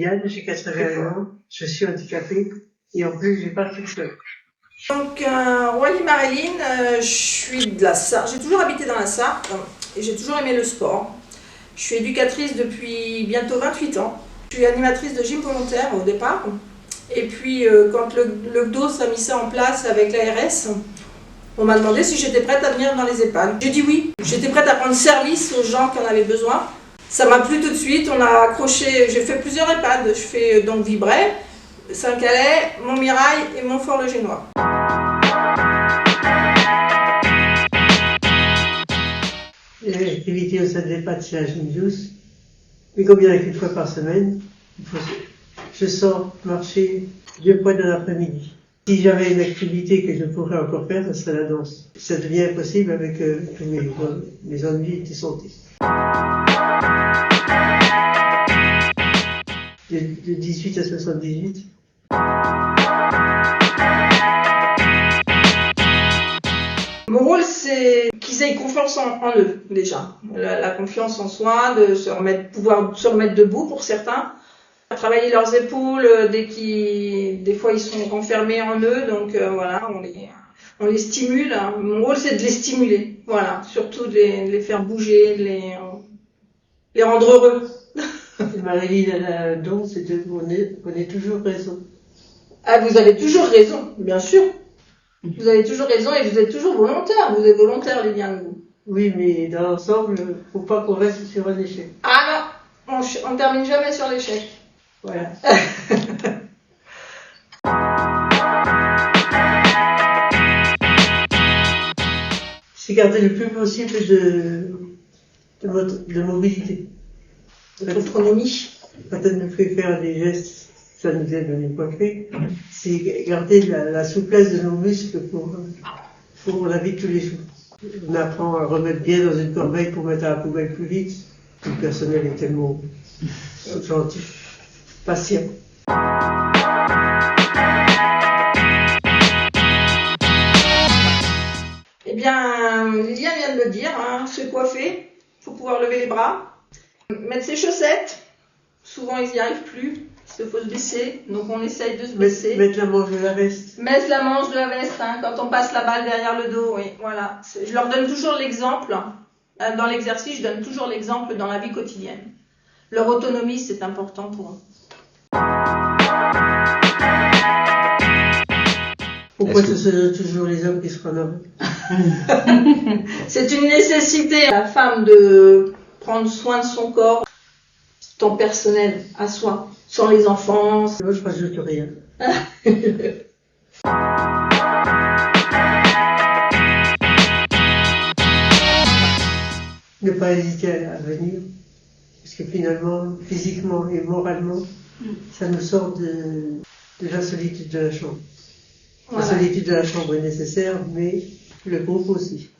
Liliane, j'ai 81 ans, je suis handicapée et en plus j'ai Parkinson. Donc, Roily-Marilyn, je suis de la Sarthe, j'ai toujours habité dans la Sarthe et j'ai toujours aimé le sport. Je suis éducatrice depuis bientôt 28 ans. Je suis animatrice de gym volontaire au départ. Et puis, quand le GDOS a mis ça en place avec l'ARS, on m'a demandé si j'étais prête à venir dans les EHPAD. J'ai dit oui, j'étais prête à prendre service aux gens qui en avaient besoin. Ça m'a plu tout de suite, on a accroché, j'ai fait plusieurs EHPAD. Je fais donc Vibray, Saint-Calais, Montmirail et Montfort-le-Génois. L'activité au sein de l'EHPAD, c'est la gym douce. Mais comme il y en a qu'une fois par semaine, je sors marcher 2 fois dans l'après-midi. Si j'avais une activité que je pourrais encore faire, ce serait la danse. Ça devient impossible avec tous mes ennuis de santé. De 18 à 78. Mon rôle, c'est qu'ils aient confiance en eux, déjà. La confiance en soi, pouvoir se remettre debout pour certains. Travailler leurs épaules des fois ils sont renfermés en eux, donc voilà, on les stimule. Mon rôle, c'est de les stimuler, voilà, surtout de les faire bouger, de les rendre heureux. Marilyn, elle a un don, c'est de qu'on ait toujours raison. Ah, vous avez toujours raison, bien sûr. Vous avez toujours raison et vous êtes toujours volontaire. Vous êtes volontaire, Liliane, vous. Oui, mais dans l'ensemble, faut pas qu'on reste sur un échec. Ah non, on termine jamais sur l'échec. Voilà. C'est garder le plus possible de mobilité. L'autonomie. Quand elle nous fait faire des gestes, ça nous aide à ne pas faire. C'est garder la souplesse de nos muscles pour la vie de tous les jours. On apprend à remettre bien dans une corbeille pour mettre à la poubelle plus vite. Le personnel est tellement gentil, patient. Eh bien, Liliane vient de le dire, se coiffer, il faut pouvoir lever les bras. Mettre ses chaussettes, souvent ils n'y arrivent plus, parce qu'il faut se baisser, donc on essaye de se baisser. Mettre la manche de la veste. Mettre la manche de la veste, quand on passe la balle derrière le dos, oui, voilà. Je leur donne toujours l'exemple, dans l'exercice, je donne toujours l'exemple dans la vie quotidienne. Leur autonomie, c'est important pour eux. Pourquoi ce sont toujours les hommes qui se renomment? C'est une nécessité, la femme, de prendre soin de son corps, temps personnel à soi, sans les enfants. Moi, je rajoute rien. Ne pas hésiter à venir, parce que finalement, physiquement et moralement, ça nous sort de la solitude de la chambre. Voilà. La solitude de la chambre est nécessaire, mais le groupe aussi.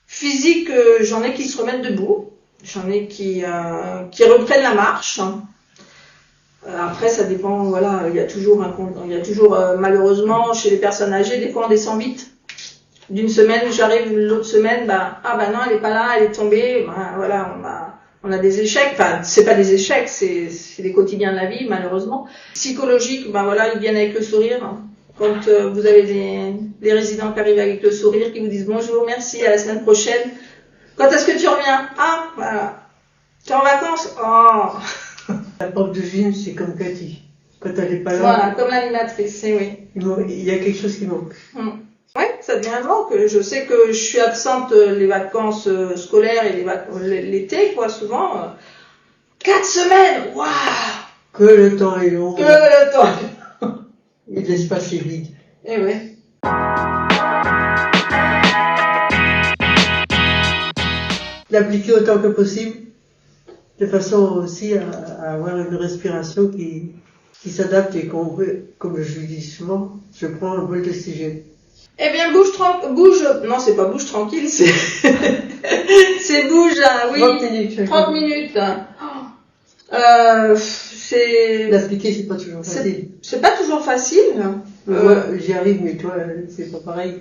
Physique, j'en ai qui se remettent debout, j'en ai qui reprennent la marche. Après, ça dépend, voilà, il y a toujours malheureusement, chez les personnes âgées, des fois on descend vite. D'une semaine, j'arrive l'autre semaine, non, elle est pas là, elle est tombée, voilà, on a des échecs, enfin, c'est pas des échecs, c'est des quotidiens de la vie, malheureusement. Psychologique, voilà, ils viennent avec le sourire. Quand vous avez des résidents qui arrivent avec le sourire, qui vous disent bonjour, merci, à la semaine prochaine. Quand est-ce que tu reviens? Ah, voilà. Tu es en vacances? Oh. La prof de gym, c'est comme Cathy. Quand elle n'est pas là. Voilà, comme l'animatrice, c'est oui. Il y a quelque chose qui manque. Oui, ça devient un manque. Je sais que je suis absente les vacances scolaires et l'été, quoi, souvent. 4 semaines, waouh! Que le temps est long. Que le temps. Et l'espace est vide. Eh oui. L'appliquer autant que possible, de façon aussi à avoir une respiration qui s'adapte et comme je le dis souvent, je prends un bol d'oxygène. Eh bien, non, c'est pas bouge tranquille, c'est bouge, oui. 30 minutes. 30 minutes. L'appliquer, c'est pas toujours facile. C'est pas toujours facile. Moi, j'y arrive, mais toi, c'est pas pareil.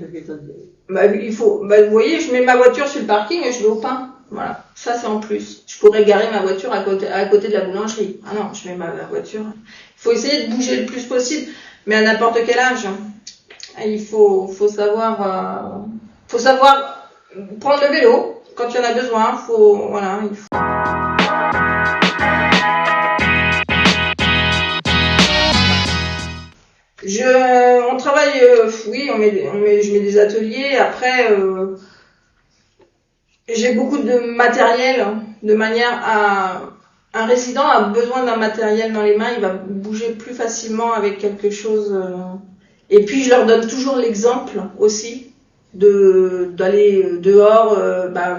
Il faut, vous voyez, je mets ma voiture sur le parking et je vais au pain. Voilà, ça c'est en plus. Je pourrais garer ma voiture à côté de la boulangerie. Ah non, je mets ma voiture. Il faut essayer de bouger le plus possible, mais à n'importe quel âge. Il faut savoir prendre le vélo quand il y en a besoin. On travaille, oui, je mets des ateliers. Après, j'ai beaucoup de matériel, de manière à un résident a besoin d'un matériel dans les mains, il va bouger plus facilement avec quelque chose. Et puis je leur donne toujours l'exemple aussi d'aller dehors.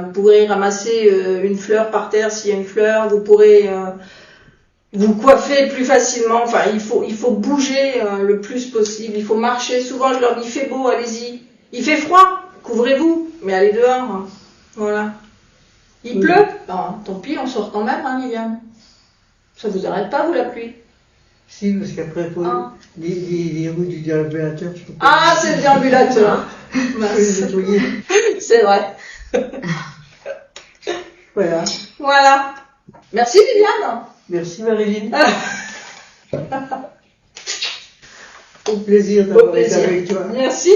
Vous pourrez ramasser une fleur par terre s'il y a une fleur, vous pourrez vous coiffer plus facilement. Enfin, il faut bouger le plus possible. Il faut marcher. Souvent, je leur dis, il fait beau, allez-y. Il fait froid, couvrez-vous, mais allez dehors. Voilà. Il pleut, tant pis, on sort quand même, hein, Viviane. Ça vous arrête pas, vous, la pluie? Si, parce qu'après, les roues du déambulateur, je peux pas. Ah, c'est le déambulateur. C'est vrai. Voilà. Merci, Viviane. Merci, Marilyn. Au plaisir d'avoir été avec toi. Merci.